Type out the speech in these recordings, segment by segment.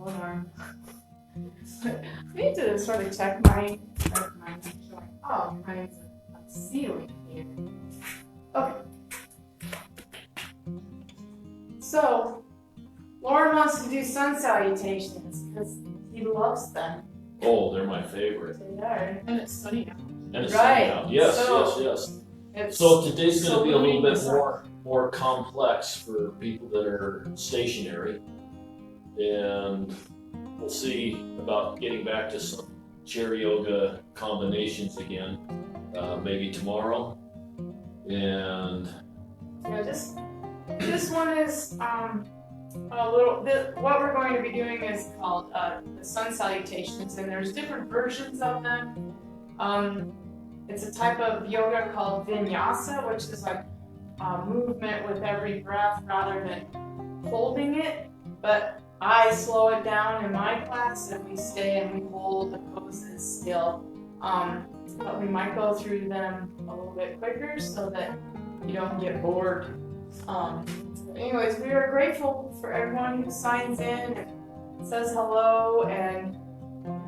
one arm. I need to sort of check my oh, mine's a ceiling here. Okay. So, Loren wants to do sun salutations because he loves them. Oh, they're my favorite. They are. And it's sunny now. And it's Right. sunny out. Yes, So, yes. So today's going to be a little bit so more complex for people that are stationary, and we'll see about getting back to some chair yoga combinations again, maybe tomorrow. And yeah, this one is a little. What we're going to be doing is called the sun salutations, and there's different versions of them. It's a type of yoga called vinyasa, which is like movement with every breath rather than holding it. But I slow it down in my class, and we stay and we hold the poses still. But we might go through them a little bit quicker so that you don't get bored. Anyways, we are grateful for everyone who signs in and says hello and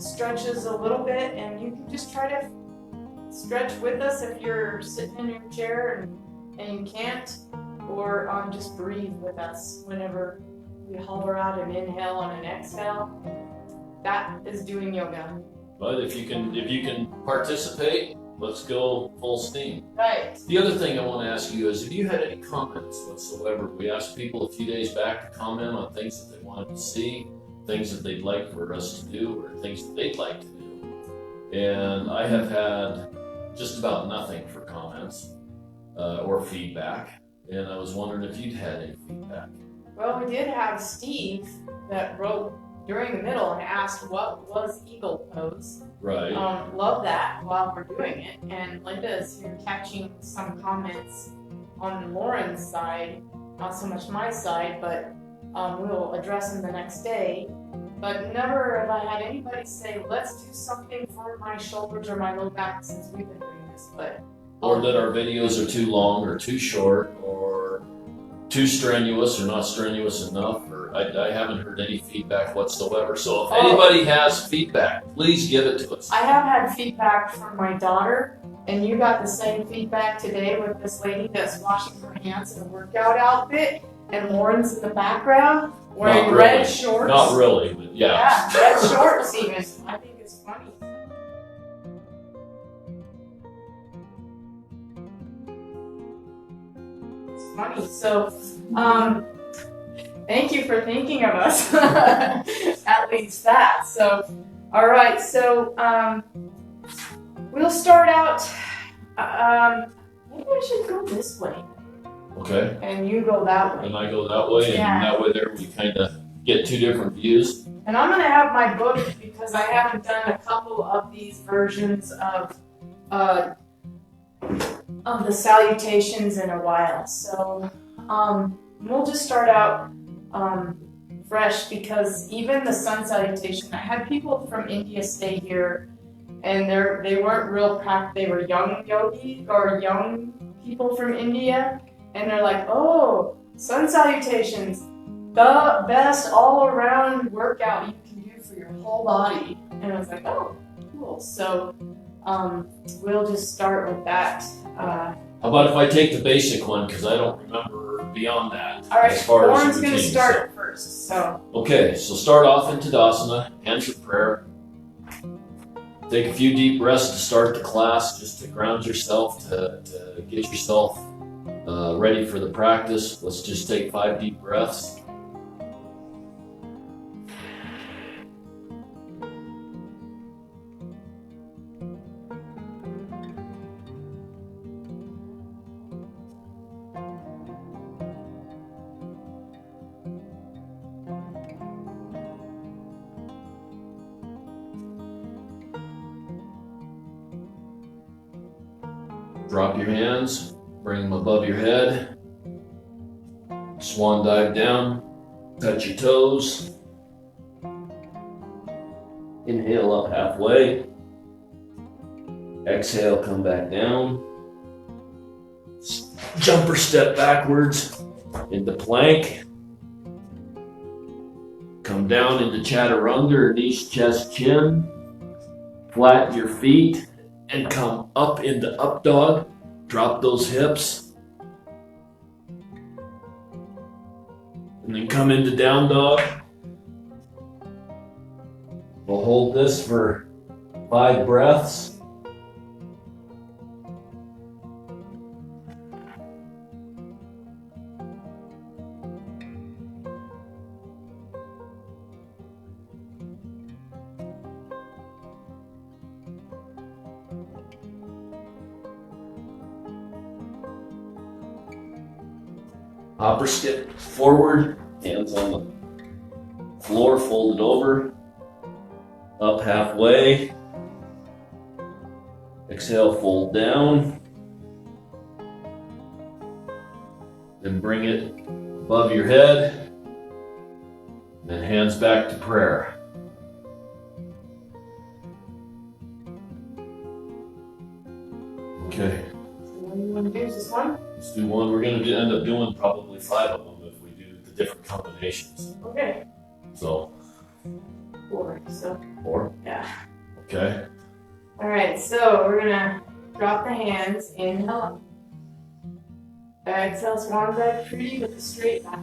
stretches a little bit, and you can just try to stretch with us if you're sitting in your chair and you can't, or just breathe with us whenever we holler out an inhale and an exhale. That is doing yoga. but if you can participate, let's go full steam. Right. The other thing I want to ask you is, have you had any comments whatsoever? We asked people a few days back to comment on things that they wanted to see, things that they'd like for us to do, or things that they'd like to do. And I have had just about nothing for comments or feedback. And I was wondering if you'd had any feedback. Well, we did have Steve that wrote during the middle and asked what was eagle pose. Right. Love that while we're doing it. And Linda is here catching some comments on Loren's side, not so much my side, but we'll address them the next day. But never have I had anybody say, let's do something for my shoulders or my low back since we've been doing this. Or that our videos are too long or too short or too strenuous or not strenuous enough. Or I haven't heard any feedback whatsoever. So if anybody has feedback, please give it to us. I have had feedback from my daughter, and you got the same feedback today with this lady that's washing her hands in a workout outfit, and Loren's in the background wearing red shorts. Not really, but yeah. Yeah, red shorts even. I think it's funny. It's funny. So, thank you for thinking of us. At least that. So, all right. So, we'll start out. Maybe I should go this way. Okay. And you go that way. And I go that way, and that way there we kind of get two different views. And I'm gonna have my book because I haven't done a couple of these versions of the salutations in a while. So we'll just start out fresh, because even the sun salutation, I had people from India stay here, and they weren't real they were young yogi or young people from India. And they're like, oh, sun salutations, the best all-around workout you can do for your whole body. And I was like, oh, cool. So we'll just start with that. How about if I take the basic one, because I don't remember beyond that. All right, as far Loren's as going to start first. So. Okay, so start off in Tadasana, hands of prayer. Take a few deep breaths to start the class, just to ground yourself, to get yourself ready for the practice. Let's just take 5 deep breaths. Drop your hands, bring them above your head. Swan dive down, touch your toes. Inhale up halfway. Exhale, come back down. Jumper step backwards into plank. Come down into chaturanga or knees, chest, chin. Flatten your feet and come up into up dog. Drop those hips. And then come into down dog. We'll hold this for 5 breaths. Hopper step forward, hands on the floor, folded over, up halfway. Exhale, fold down. Then bring it above your head. Then hands back to prayer. Okay. What do you want to do? Is this one? Let's do one. We're going to end up doing probably 5 of them if we do the different combinations. Okay. So. 4. So. 4? Yeah. Okay. All right. So we're gonna drop the hands. Inhale up. Exhale, swan dive pretty with a straight back.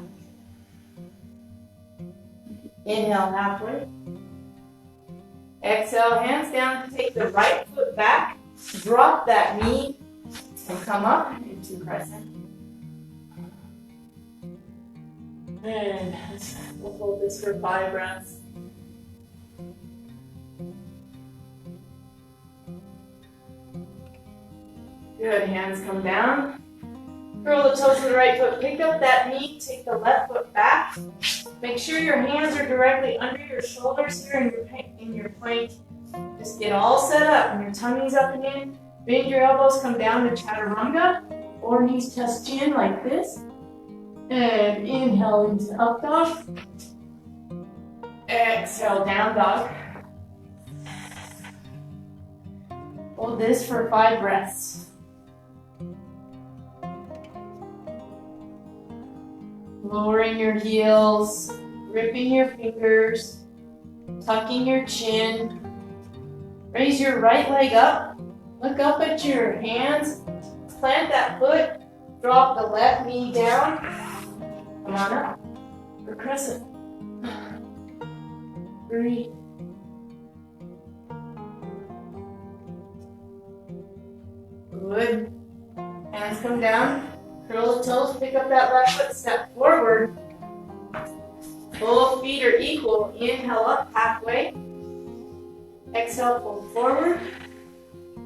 Inhale halfway. Exhale, hands down. Take the right foot back. Drop that knee and come up into crescent. And we'll hold this for 5 breaths. Good, hands come down. Curl the toes of the right foot, pick up that knee, take the left foot back. Make sure your hands are directly under your shoulders here in your plank. Just get all set up and your tummy's up and in. Bend your elbows, come down to chaturanga or knees, chest, chin like this. And inhale into up dog. Exhale, down dog. Hold this for 5 breaths. Lowering your heels, gripping your fingers, tucking your chin. Raise your right leg up. Look up at your hands. Plant that foot. Drop the left knee down. Come on up. For crescent. 3. Good. Hands come down. Curl the toes, pick up that left foot, step forward. Both feet are equal. Inhale up halfway. Exhale, fold forward.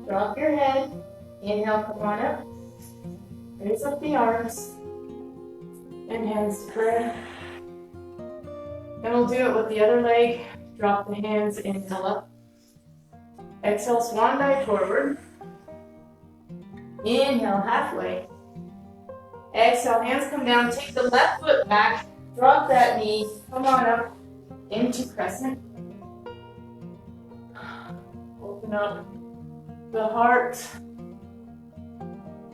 Drop your head. Inhale, come on up. Raise up the arms. And hands to prayer. Then we'll do it with the other leg. Drop the hands, inhale up. Exhale, swan dive forward. Inhale, halfway. Exhale, hands come down, take the left foot back, drop that knee, come on up into crescent. Open up the heart.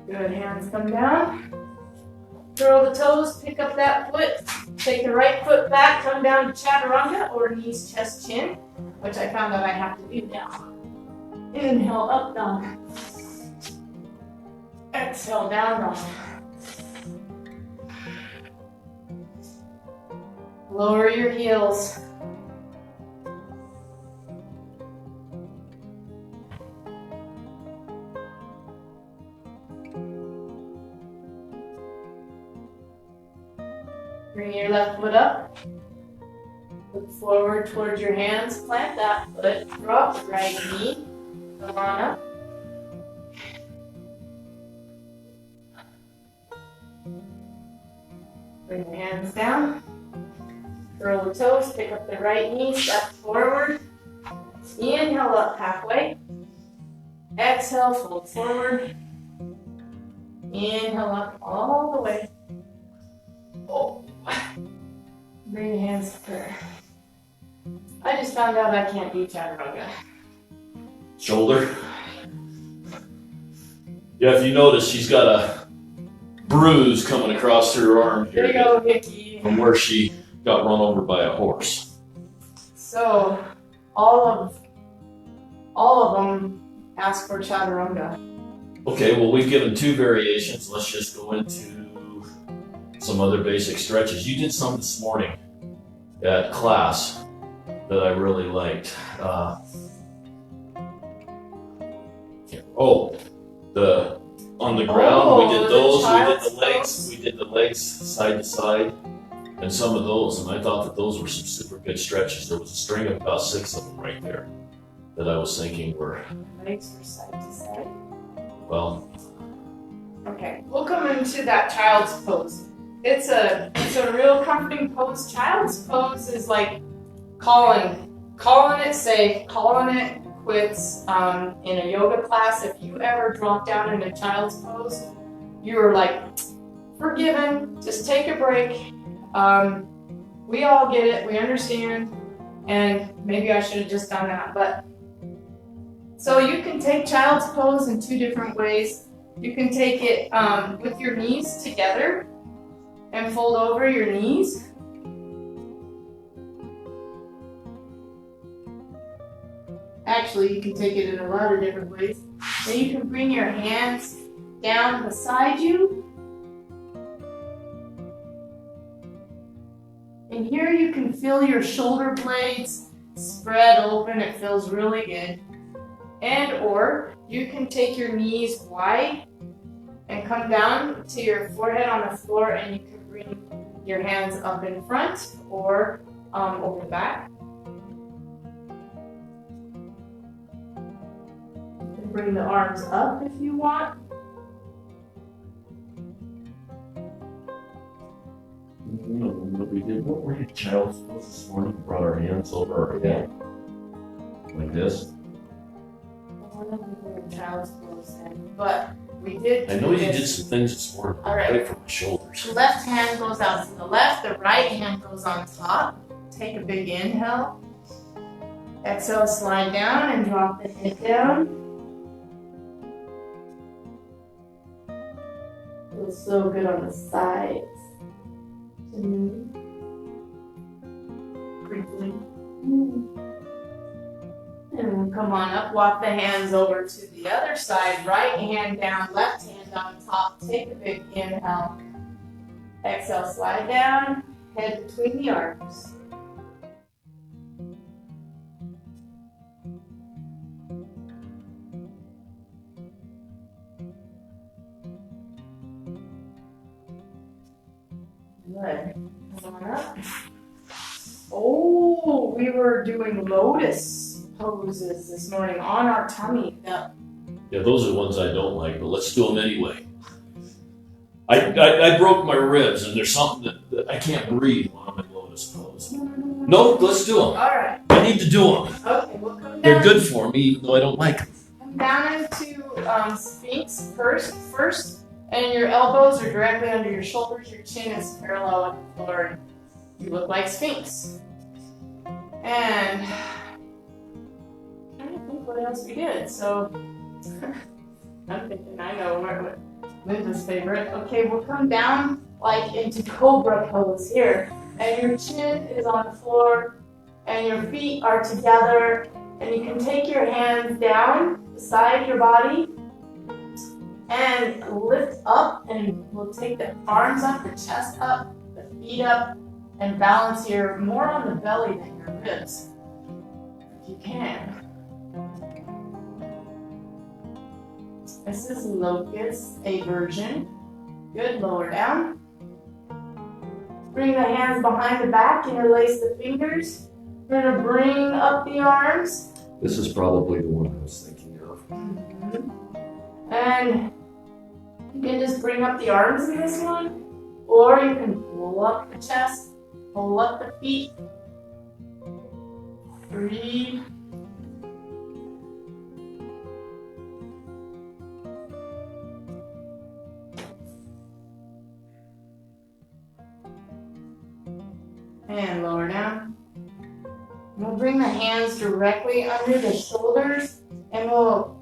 Good, hands come down. Curl the toes, pick up that foot, take the right foot back, come down to chaturanga or knees, chest, chin, which I found out I have to do now. Inhale, up dog. Exhale, down dog. Lower your heels. Bring your left foot up. Look forward towards your hands. Plant that foot. Drop the right knee. Come on up. Bring your hands down. Curl the toes, pick up the right knee, step forward. Inhale up halfway. Exhale, fold forward. Inhale up all the way. Oh. Bring your hands to prayer. I just found out I can't do chaturanga. Shoulder. Yeah, if you notice, she's got a bruise coming across her arm There here you go, Vicky. from where she got run over by a horse. So all of them ask for chaturanga. Okay, well, we've given 2 variations. Let's just go into some other basic stretches. You did some this morning at class that I really liked. On the ground, we did those. We did the legs side to side, and some of those. And I thought that those were some super good stretches. There was a string of about 6 of them right there that I was thinking were. Legs were side to side. Well. Okay, we'll come into that child's pose. It's a real comforting pose. Child's pose is like calling it safe, calling it quits. In a yoga class, if you ever drop down in a child's pose, you're like forgiven. Just take a break. We all get it. We understand. And maybe I should have just done that. But so you can take child's pose in 2 different ways. You can take it with your knees together and fold over your knees. Actually, you can take it in a lot of different ways. Then you can bring your hands down beside you. And here you can feel your shoulder blades spread open. It feels really good. And or you can take your knees wide and come down to your forehead on the floor, and you can bring your hands up in front or over the back. You can bring the arms up if you want. What were your child's pose this morning? Brought our hands over our head. Like this? Child's pose then, but we did. I know you did some things this morning. All right. Right from my shoulders. The left hand goes out to the left, the right hand goes on top. Take a big inhale. Exhale, slide down and drop the head down. Feels so good on the sides. Crinkling. And we'll come on up, walk the hands over to the other side. Right hand down, left hand on top. Take a big inhale. Exhale, slide down, head between the arms. Good. Come on up. Oh, we were doing lotus poses this morning on our tummy. Yeah, those are the ones I don't like, but let's do them anyway. I broke my ribs, and there's something that I can't breathe when I'm in lotus pose. No, let's do them. All right. I need to do them. Okay, we'll come down. They're good for me, even though I don't like them. Come down into Sphinx first, and your elbows are directly under your shoulders. Your chin is parallel with the floor. You look like Sphinx. And I don't think what else we did. So I'm thinking I know what Linda's favorite. Okay, we'll come down like into cobra pose here. And your chin is on the floor and your feet are together. And you can take your hands down beside your body and lift up, and we'll take the arms up, the chest up, the feet up, and balance here more on the belly than your ribs, if you can. This is locust, a version. Good, lower down. Bring the hands behind the back, interlace the fingers. We're gonna bring up the arms. This is probably the one I was thinking of. And you can just bring up the arms in this one, or you can pull up the chest, pull up the feet. Breathe. And lower down. We'll bring the hands directly under the shoulders, and we'll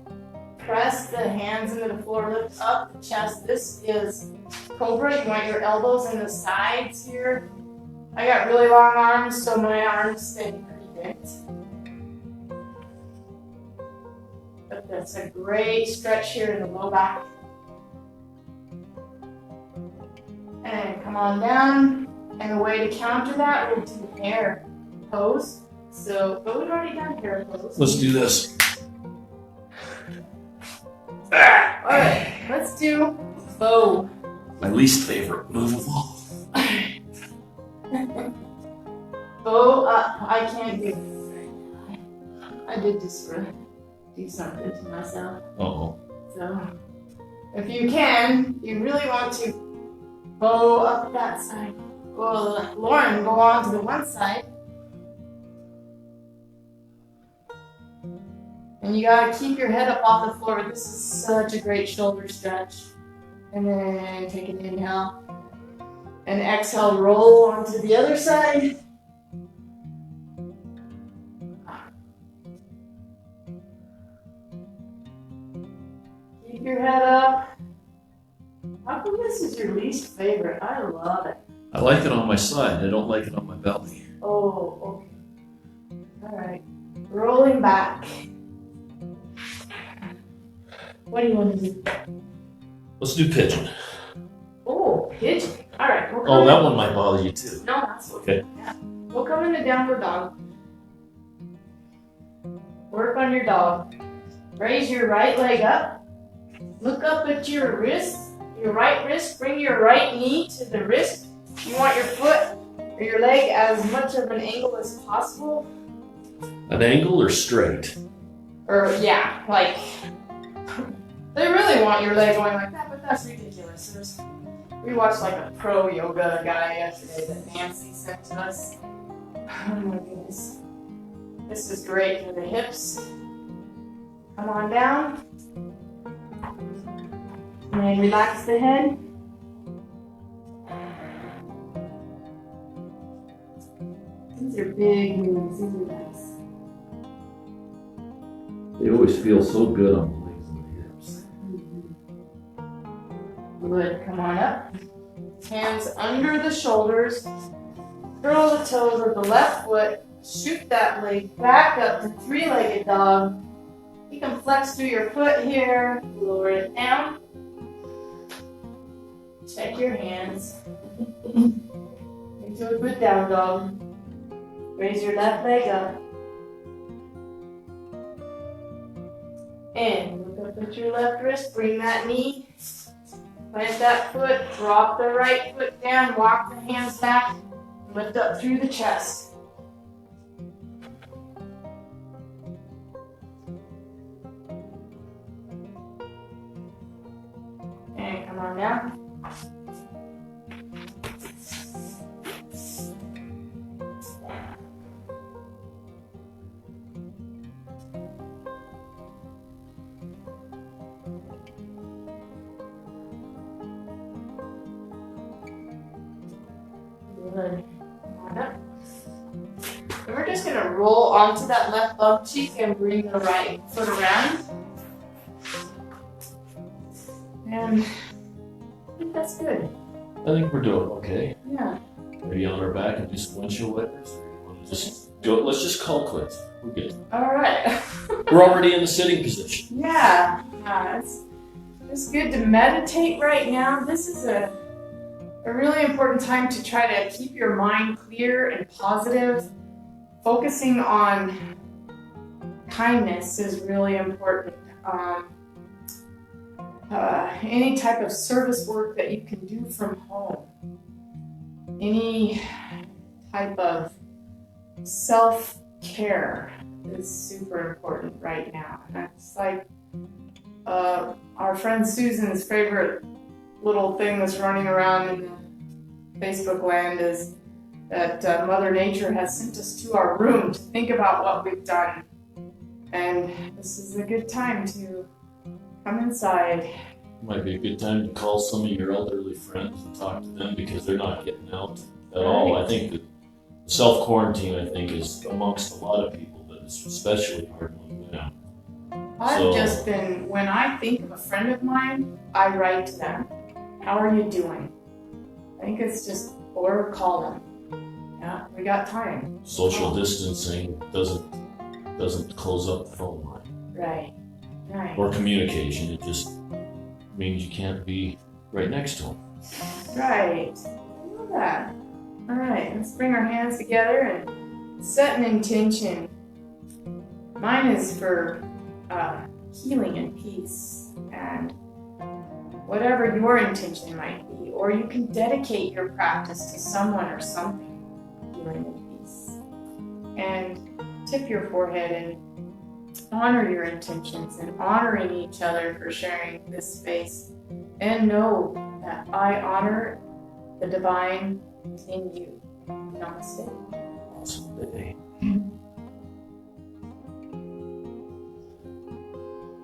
press the hands into the floor, lift up the chest. This is cobra. You want your elbows in the sides here. I got really long arms, so my arms stay pretty Perfect. But that's a great stretch here in the low back. And come on down. And the way to counter that, we'll do hair pose. So, but we've already done hair pose. Let's do this. Alright, let's do bow. My least favorite move of all. Bow up. I can't do it. I did just do something to myself. Uh-oh. So, if you can, you really want to bow up that side. Well, Loren, go on to the one side. And you gotta keep your head up off the floor. This is such a great shoulder stretch. And then take an inhale. And exhale, roll onto the other side. Keep your head up. How come this is your least favorite? I love it. I like it on my side. I don't like it on my belly. Oh, okay. Alright. Rolling back. What do you want to do? Let's do pigeon. Oh, pigeon. Alright. Oh, that one might bother you too. No, that's Okay. Yeah. We'll come into downward dog. Work on your dog. Raise your right leg up. Look up at your wrist. Your right wrist. Bring your right knee to the wrist. You want your foot or your leg as much of an angle as possible. An angle or straight? Or, yeah, like, they really want your leg going like that, but that's ridiculous. We watched like a pro yoga guy yesterday that Nancy sent to us. Oh my goodness. This is great for the hips. Come on down. And relax the head. These are big moves. These are nice. They always feel so good on the legs and the hips. Good. Come on up. Hands under the shoulders. Curl the toes of the left foot. Shoot that leg back up to three-legged dog. You can flex through your foot here. Lower it down. Check your hands. Into a good down dog. Raise your left leg up. And look up at your left wrist. Bring that knee. Plant that foot. Drop the right foot down. Walk the hands back. Lift up through the chest. And come on down. Good. Come on up. And we're just going to roll onto that left bum cheek and bring the right foot around. And I think that's good. I think we're doing okay. Yeah. Maybe on our back and do some windshield wipers. Or you want to just go? Let's just call quits. We're good. All right. We're already in the sitting position. Yeah. It's good to meditate right now. This is a really important time to try to keep your mind clear and positive. Focusing on kindness is really important. Any type of service work that you can do from home. Any type of self-care is super important right now. And it's like our friend Susan's favorite little thing that's running around in the Facebook land is that Mother Nature has sent us to our room to think about what we've done. And this is a good time to come inside. Might be a good time to call some of your elderly friends and talk to them because they're not getting out at all. I think that self-quarantine, I think, is amongst a lot of people, but it's especially hard on them. I've just been, when I think of a friend of mine, I write to them. How are you doing? I think it's just, or call them. Yeah, we got time. Social distancing doesn't close up the phone line Right. Right. or communication. It just means you can't be right next to them. Right. I love that. All right, let's bring our hands together and set an intention. Mine is for healing and peace, and whatever your intention might be, or you can dedicate your practice to someone or something, healing and peace. And tip your forehead and honor your intentions and honoring each other for sharing this space. And know that I honor the divine in you. Namaste. Awesome day.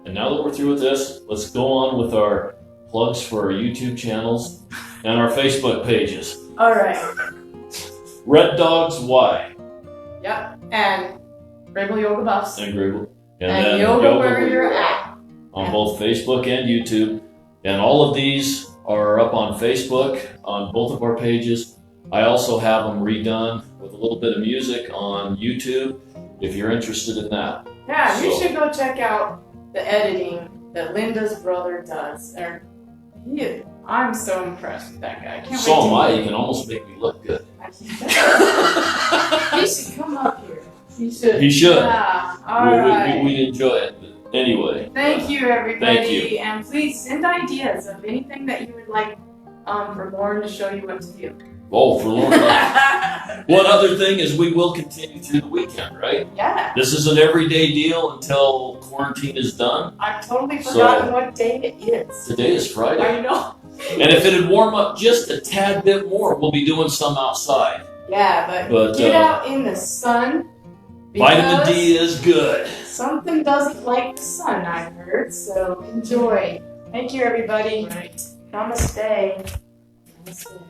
And now that we're through with this, let's go on with our plugs for our YouTube channels and our Facebook pages. All right. Red Dogs Y Yep. And Rebel Yoga Buffs. and Gribble. And then yoga where you're at. On both Facebook and YouTube. And all of these are up on Facebook on both of our pages. I also have them redone with a little bit of music on YouTube if you're interested in that. Yeah, you should go check out the editing that Linda's brother does. I'm so impressed with that guy. Can't So wait am to I. meet You can almost make me look good. He should come up here. He should. He should. Yeah. All right. We'd enjoy it. But anyway. Thank you, everybody. Thank you. And please send ideas of anything that you would like for Loren to show you what to do. Oh, for Lord. One other thing is we will continue through the weekend, right? Yeah. This is an everyday deal until quarantine is done. I've totally forgotten what day it is. Today is Friday. I know. And if it'd warm up just a tad bit more, we'll be doing some outside. Yeah, But, get out in the sun. Vitamin D is good. Something doesn't like the sun, I've heard, so enjoy. Thank you, everybody. Right. Namaste. Namaste.